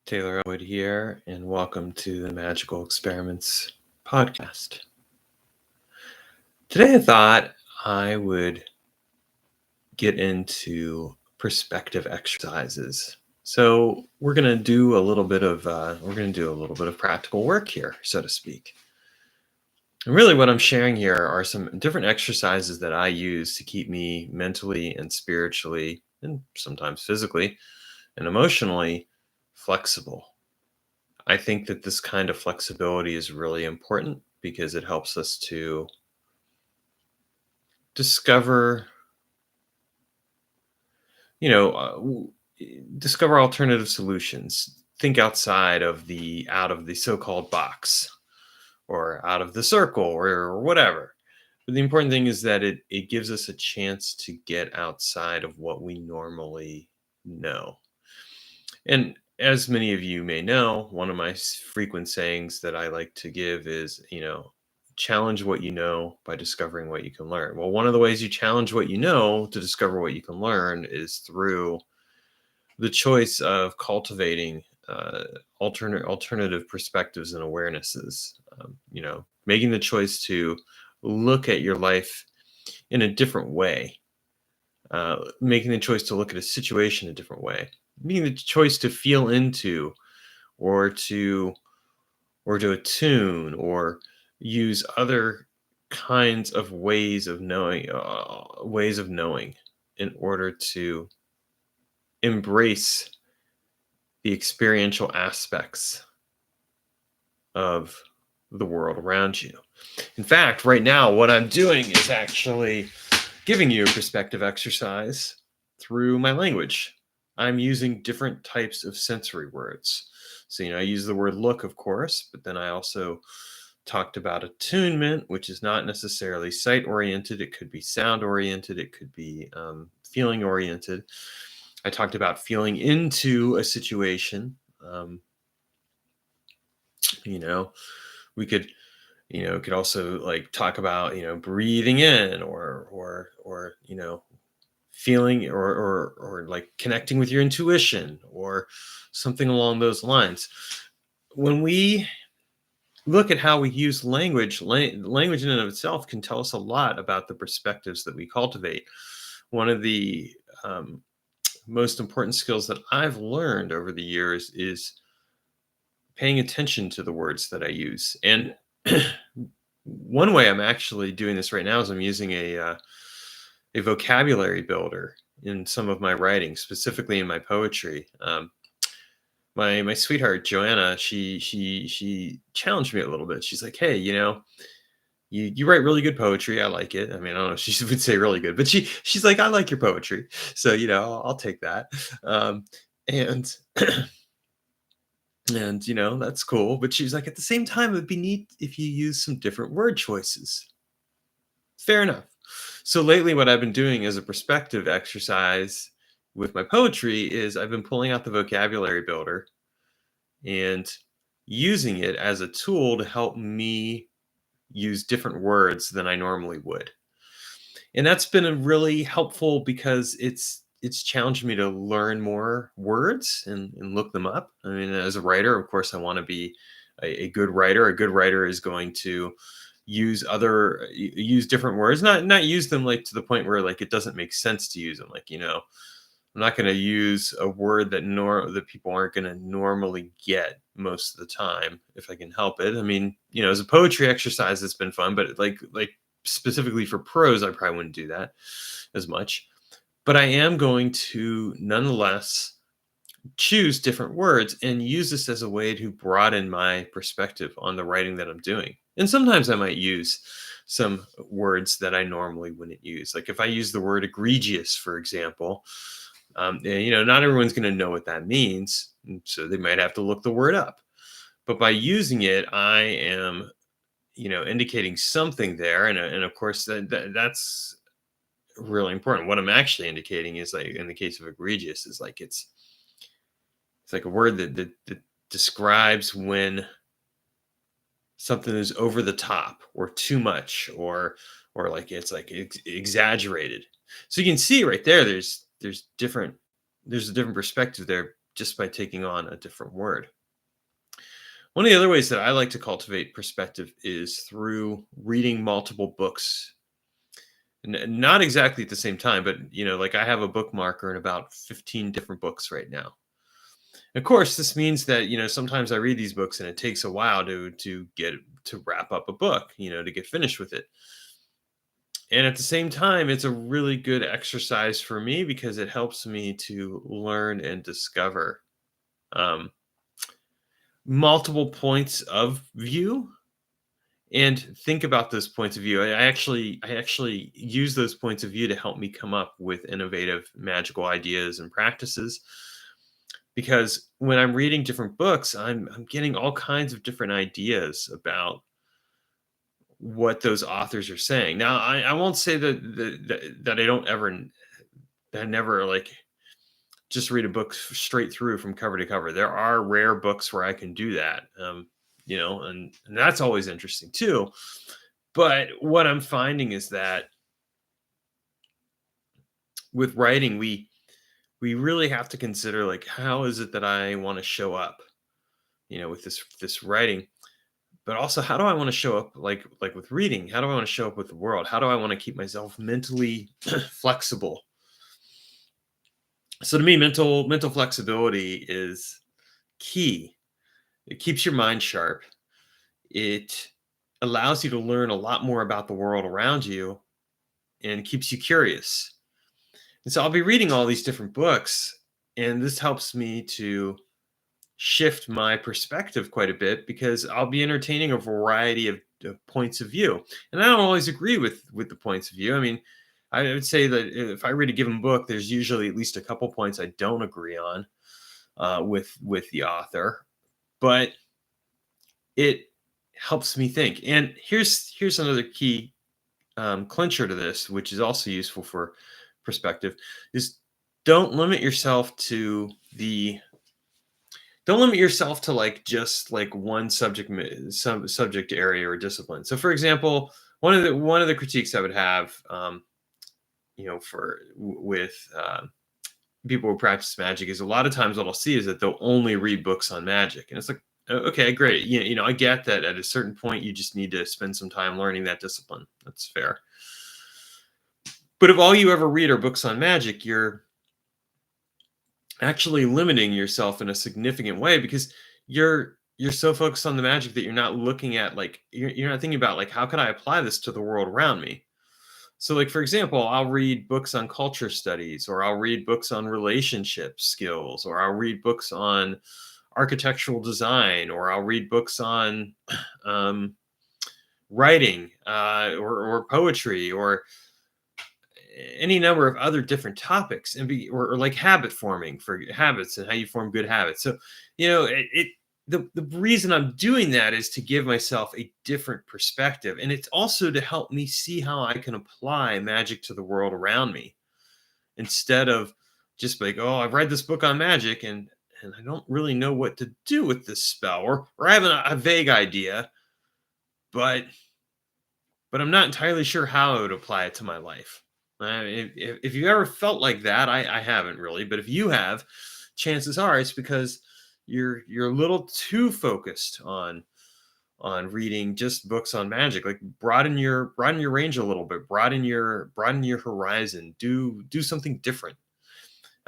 Taylor Ellwood here, and welcome to the Magical Experiments podcast. Today I thought I would get into perspective exercises. So we're going to do a little bit of practical work here, so to speak. And really what I'm sharing here are some different exercises that I use to keep me mentally and spiritually, and sometimes physically and emotionally flexible. I think that this kind of flexibility is really important because it helps us to discover, you know, discover alternative solutions. Think outside of the so-called box or out of the circle or whatever. But the important thing is that it gives us a chance to get outside of what we normally know. And as many of you may know, one of my frequent sayings that I like to give is, challenge what you know by discovering what you can learn. Well, one of the ways you challenge what you know to discover what you can learn is through the choice of cultivating alternative perspectives and awarenesses. Making the choice to look at your life in a different way, making the choice to look at a situation a different way, making the choice to feel into or to attune or use other kinds of ways of knowing in order to embrace the experiential aspects of the world around you. In fact, right now what I'm doing is actually giving you a perspective exercise through my language. I'm using different types of sensory words. So, I use the word look, of course, but then I also talked about attunement, which is not necessarily sight oriented. It could be sound oriented. It could be feeling oriented. I talked about feeling into a situation. We could also like talk about, breathing in or feeling or like connecting with your intuition or something along those lines. When we look at how we use language in and of itself can tell us a lot about the perspectives that we cultivate. One of the most important skills that I've learned over the years is paying attention to the words that I use. And one way I'm actually doing this right now is I'm using a vocabulary builder in some of my writing, specifically in my poetry. My sweetheart Joanna, she challenged me a little bit. She's like, "Hey, you write really good poetry. I like it. I mean, I don't know if she would say really good, but she's like, I like your poetry. So I'll take that." And and that's cool. But she's like, at the same time, it'd be neat if you use some different word choices. Fair enough. So lately, what I've been doing as a perspective exercise with my poetry is I've been pulling out the vocabulary builder and using it as a tool to help me use different words than I normally would. And that's been really helpful because it's challenged me to learn more words and look them up. I mean, as a writer, of course, I want to be a good writer. A good writer is going to use different words, not use them like to the point where like it doesn't make sense to use them. Like, I'm not going to use a word that people aren't going to normally get most of the time if I can help it. I mean, as a poetry exercise, it's been fun, but like specifically for prose, I probably wouldn't do that as much. But I am going to nonetheless choose different words and use this as a way to broaden my perspective on the writing that I'm doing. And sometimes I might use some words that I normally wouldn't use. Like if I use the word egregious, for example, not everyone's going to know what that means. So they might have to look the word up. But by using it, I am, indicating something there. And of course, that's really important. What I'm actually indicating is, like in the case of egregious, is like it's like a word that describes when something is over the top or too much or like it's like exaggerated. So you can see right there there's a different perspective there just by taking on a different word. One of the other ways that I like to cultivate perspective is through reading multiple books. Not exactly at the same time, but like I have a bookmarker in about 15 different books right now. Of course, this means that sometimes I read these books and it takes a while to wrap up a book, to get finished with it. And at the same time, it's a really good exercise for me because it helps me to learn and discover um, multiple points of view and think about those points of view. I actually use those points of view to help me come up with innovative magical ideas and practices, because when I'm reading different books, I'm getting all kinds of different ideas about what those authors are saying. Now, I won't say that I don't ever that I never like just read a book straight through from cover to cover. There are rare books where I can do that, and that's always interesting too. But what I'm finding is that with writing, we really have to consider, like, how is it that I want to show up, with this writing, but also how do I want to show up, like with reading? How do I want to show up with the world? How do I want to keep myself mentally flexible? So to me, mental flexibility is key. It keeps your mind sharp. It allows you to learn a lot more about the world around you and keeps you curious. And so I'll be reading all these different books, and this helps me to shift my perspective quite a bit because I'll be entertaining a variety of points of view. And I don't always agree with the points of view. I mean, I would say that if I read a given book, there's usually at least a couple points I don't agree on with the author, but it helps me think. And here's another key clincher to this, which is also useful for perspective, is don't limit yourself to the don't limit yourself to like just like one some subject area or discipline. So for example, one of the critiques I would have, with people who practice magic, is a lot of times what I'll see is that they'll only read books on magic, and it's like, okay, great. I get that at a certain point you just need to spend some time learning that discipline. That's fair. But if all you ever read are books on magic, you're actually limiting yourself in a significant way because you're so focused on the magic that you're not looking at, like, you're not thinking about, like, how can I apply this to the world around me. So, like, for example, I'll read books on culture studies, or I'll read books on relationship skills, or I'll read books on architectural design, or I'll read books on um, writing, or poetry, or any number of other different topics, and or like habit forming, for habits and how you form good habits. So, the reason I'm doing that is to give myself a different perspective, and it's also to help me see how I can apply magic to the world around me, instead of just like, oh, I've read this book on magic, and I don't really know what to do with this spell, or I have a vague idea, but I'm not entirely sure how I would apply it to my life. If you ever felt like that, I haven't really, but if you have, chances are it's because you're a little too focused on reading just books on magic. Like, broaden your range a little bit, broaden your horizon, do something different.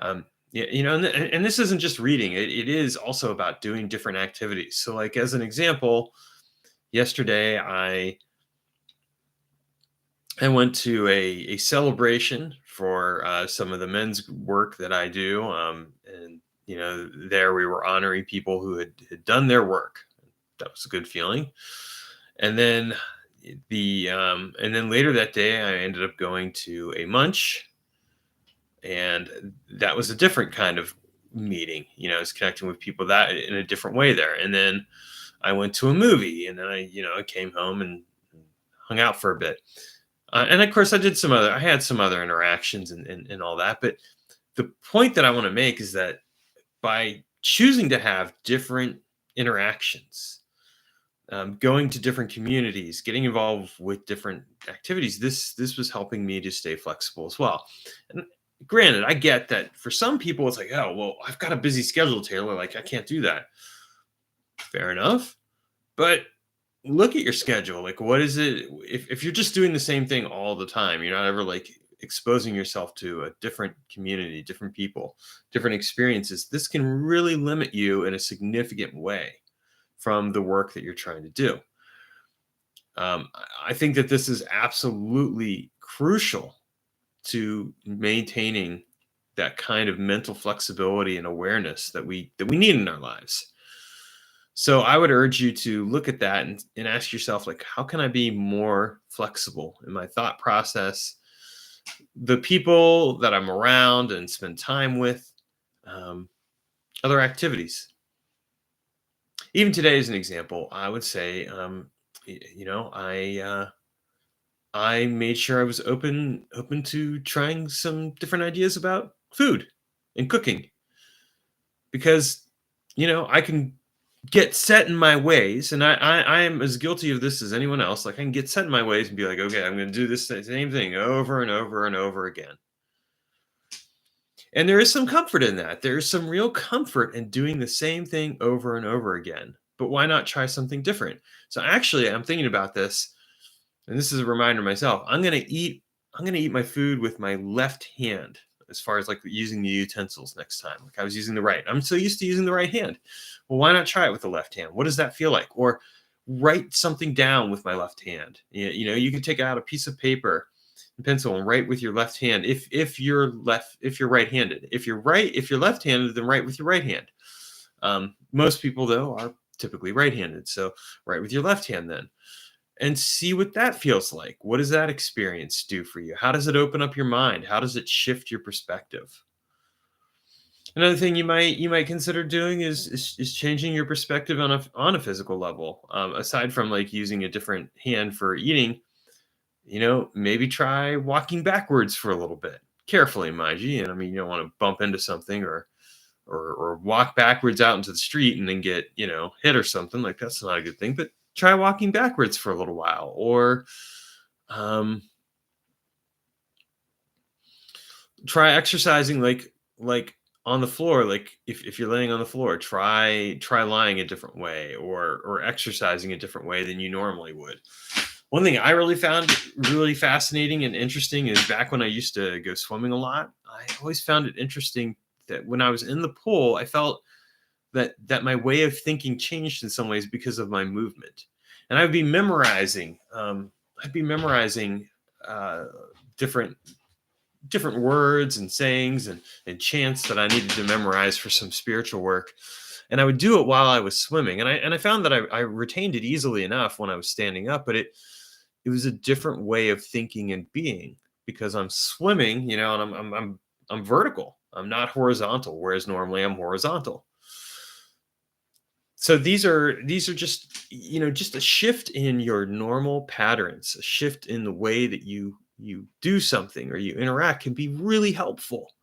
Yeah, and this isn't just reading. It is also about doing different activities. So, like, as an example, yesterday I went to a celebration for some of the men's work that I do, and there we were honoring people who had done their work. That was a good feeling. And then later that day, I ended up going to a munch, and that was a different kind of meeting. I was connecting with people that in a different way there. And then I went to a movie, and then I came home and hung out for a bit. And of course, I had some other interactions and all that. But the point that I want to make is that by choosing to have different interactions, going to different communities, getting involved with different activities, this was helping me to stay flexible as well. And Granted, I get that for some people it's like, oh, well, I've got a busy schedule, Taylor. Like, I can't do that. Fair enough. But look at your schedule. Like, what is it? If you're just doing the same thing all the time, you're not ever like exposing yourself to a different community, different people, different experiences. This can really limit you in a significant way from the work that you're trying to do. I think that this is absolutely crucial to maintaining that kind of mental flexibility and awareness that we need in our lives. So I would urge you to look at that and ask yourself, like, how can I be more flexible in my thought process, the people that I'm around and spend time with, um, other activities. Even today, as an example, I would say, I made sure I was open to trying some different ideas about food and cooking because I can get set in my ways, and I am as guilty of this as anyone else. Like, I can get set in my ways and be like, okay, I'm going to do this same thing over and over and over again. And there is some comfort in that. There is some real comfort in doing the same thing over and over again. But why not try something different? So actually, I'm thinking about this, and this is a reminder to myself. I'm going to eat my food with my left hand, as far as like using the utensils next time. Like, I was using the right. I'm so used to using the right hand. Well, why not try it with the left hand? What does that feel like? Or write something down with my left hand. You could take out a piece of paper and pencil and write with your left hand. If you're right-handed. If you're left-handed, then write with your right hand. Most people though are typically right-handed. So write with your left hand then, and see what that feels like. What does that experience do for you? How does it open up your mind? How does it shift your perspective? Another thing you might consider doing is changing your perspective on a physical level. Aside from like using a different hand for eating, maybe try walking backwards for a little bit, carefully, mind you. And I mean, you don't want to bump into something or walk backwards out into the street and then get hit or something. Like, that's not a good thing. But try walking backwards for a little while, or um, try exercising like on the floor. Like, if you're laying on the floor, try lying a different way, or exercising a different way than you normally would. One thing I really found really fascinating and interesting is back when I used to go swimming a lot, I always found it interesting that when I was in the pool, I felt that my way of thinking changed in some ways because of my movement. And I'd be memorizing uh, different different words and sayings and chants that I needed to memorize for some spiritual work. And I would do it while I was swimming. And I found that I retained it easily enough when I was standing up, but it was a different way of thinking and being because I'm swimming, and I'm vertical. I'm not horizontal, whereas normally I'm horizontal. So these are just a shift in your normal patterns, a shift in the way that you do something or you interact can be really helpful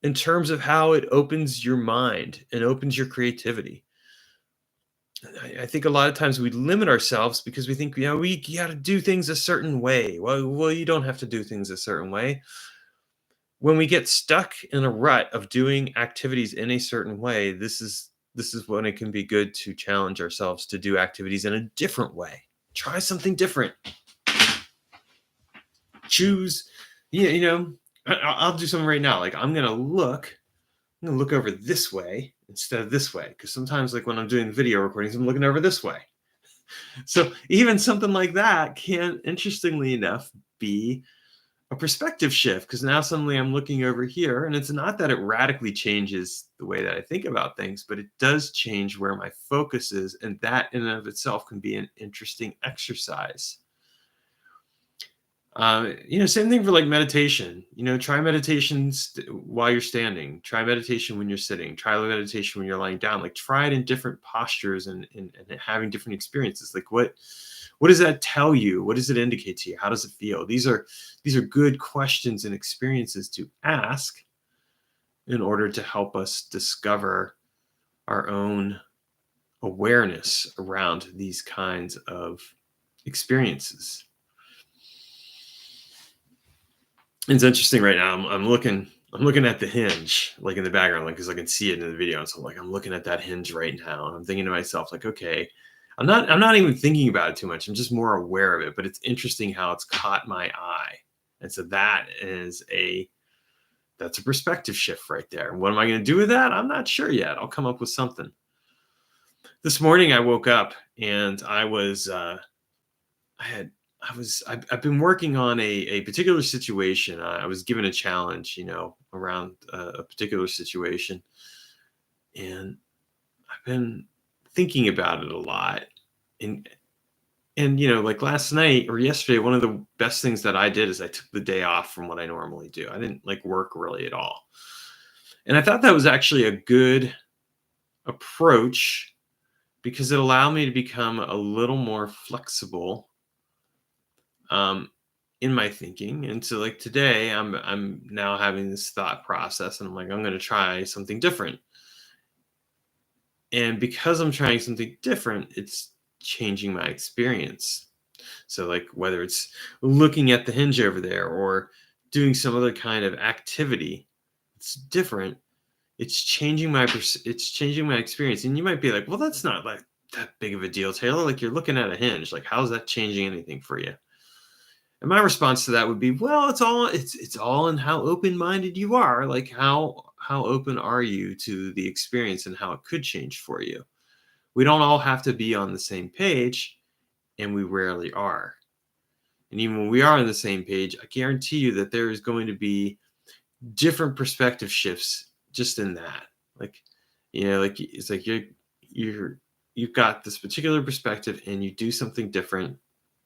in terms of how it opens your mind and opens your creativity. I think a lot of times we limit ourselves because we think, we got to do things a certain way. Well, you don't have to do things a certain way. When we get stuck in a rut of doing activities in a certain way, this is when it can be good to challenge ourselves to do activities in a different way. Try something different. Choose, I'll do something right now. Like, I'm gonna look over this way instead of this way. Because sometimes, like when I'm doing video recordings, I'm looking over this way. So even something like that can, interestingly enough, be a perspective shift, because now suddenly I'm looking over here, and it's not that it radically changes the way that I think about things, but it does change where my focus is, and that in and of itself can be an interesting exercise. Same thing for like meditation. Try while you're standing. Try meditation when you're sitting. Try meditation when you're lying down. Like, try it in different postures and having different experiences. Like, what does that tell you? What does it indicate to you? How does it feel? These are good questions and experiences to ask in order to help us discover our own awareness around these kinds of experiences. It's interesting right now. I'm looking at the hinge like in the background, like because I can see it in the video. And so like I'm looking at that hinge right now, and I'm thinking to myself, like, okay, I'm not even thinking about it too much. I'm just more aware of it. But it's interesting how it's caught my eye. And so that's a perspective shift right there. What am I going to do with that? I'm not sure yet. I'll come up with something. This morning I woke up and I had I've been working on a particular situation. I was given a challenge, around a particular situation, and I've been thinking about it a lot. And like last night or yesterday, one of the best things that I did is I took the day off from what I normally do. I didn't like work really at all, and I thought that was actually a good approach because it allowed me to become a little more flexible, um, in my thinking. And so like today I'm now having this thought process, and I'm like, I'm going to try something different. And because I'm trying something different, it's changing my experience. So like whether it's looking at the hinge over there or doing some other kind of activity, it's different. It's changing my experience. And you might be like, well, that's not like that big of a deal, Taylor. Like you're looking at a hinge. Like how's that changing anything for you? And my response to that would be, well, it's all in how open-minded you are. Like how open are you to the experience and how it could change for you? We don't all have to be on the same page, and we rarely are. And even when we are on the same page, I guarantee you that there is going to be different perspective shifts just in that. Like, like it's like you've got this particular perspective and you do something different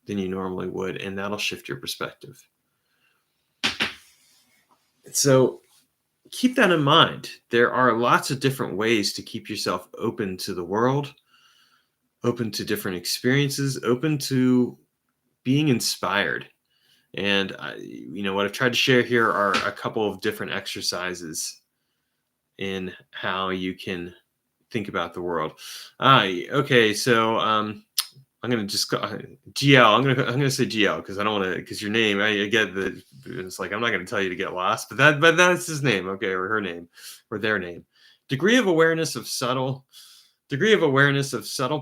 than you normally would, and that'll shift your perspective. So keep that in mind. There are lots of different ways to keep yourself open to the world, open to different experiences, open to being inspired. And what I've tried to share here are a couple of different exercises in how you can think about the world. Okay, so I'm gonna just go GL. I'm gonna say GL because I don't want to because your name. I get that it's like I'm not gonna tell you to get lost, but that's his name, okay, or her name, or their name. Degree of awareness of subtle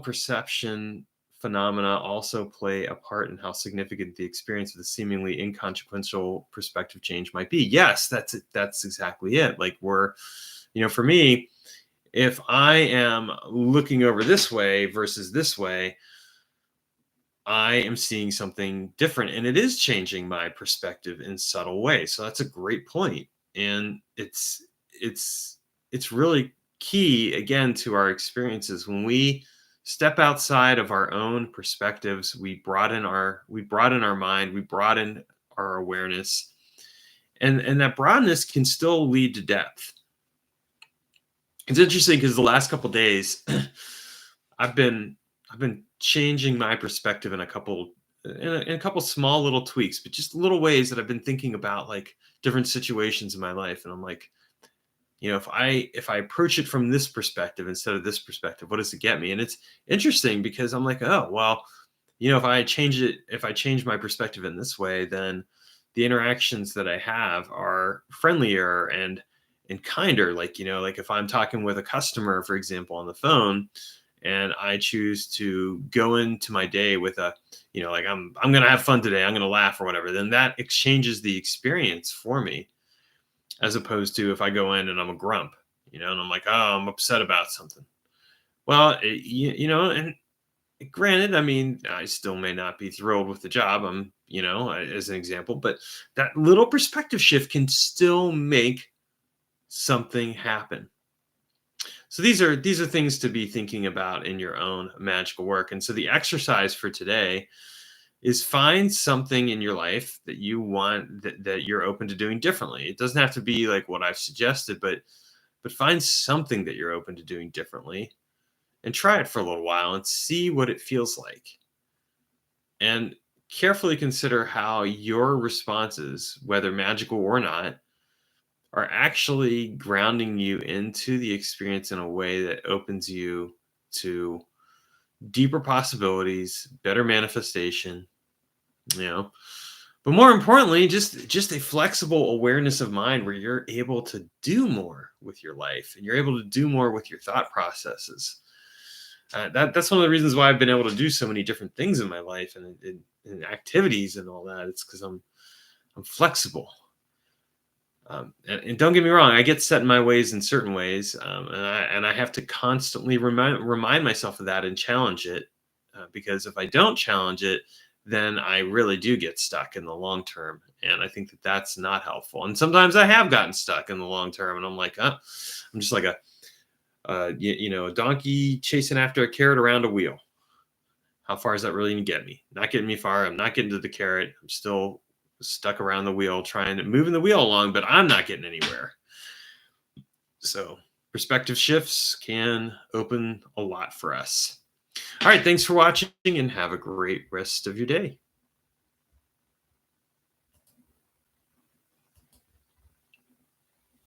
perception phenomena also play a part in how significant the experience of the seemingly inconsequential perspective change might be. Yes, that's it. That's exactly it. Like for me, if I am looking over this way versus this way, I am seeing something different and it is changing my perspective in subtle ways. So that's a great point. And it's really key again to our experiences. When we step outside of our own perspectives, we broaden our mind, we broaden our awareness. And that broadness can still lead to depth. It's interesting because the last couple days I've been I've been changing my perspective in a couple small little tweaks, but just little ways that I've been thinking about like different situations in my life. And I'm like, if I approach it from this perspective instead of this perspective, what does it get me? And it's interesting because I'm like, oh well, if I change my perspective in this way, then the interactions that I have are friendlier and kinder. Like if I'm talking with a customer, for example, on the phone, and I choose to go into my day with like I'm gonna have fun today, I'm gonna laugh or whatever, then that exchanges the experience for me, as opposed to if I go in and I'm a grump, and I'm like, oh, I'm upset about something. Well, and granted, I mean, I still may not be thrilled with the job. As an example, but that little perspective shift can still make something happen. So these are things to be thinking about in your own magical work. And so the exercise for today is find something in your life that you want that you're open to doing differently. It doesn't have to be like what I've suggested, but find something that you're open to doing differently and try it for a little while and see what it feels like. And carefully consider how your responses, whether magical or not, are actually grounding you into the experience in a way that opens you to deeper possibilities, better manifestation, you know. But more importantly, just a flexible awareness of mind where you're able to do more with your life and you're able to do more with your thought processes. That's one of the reasons why I've been able to do so many different things in my life and activities and all that. It's because I'm flexible. And don't get me wrong, I get set in my ways in certain ways, and I have to constantly remind myself of that and challenge it, because if I don't challenge it, then I really do get stuck in the long term, and I think that that's not helpful. And sometimes I have gotten stuck in the long term, and I'm like, I'm just like a donkey chasing after a carrot around a wheel. How far is that really going to get me? Not getting me far. I'm not getting to the carrot. I'm still stuck around the wheel, trying to moving the wheel along, but I'm not getting anywhere. So perspective shifts can open a lot for us. All right. Thanks for watching and have a great rest of your day.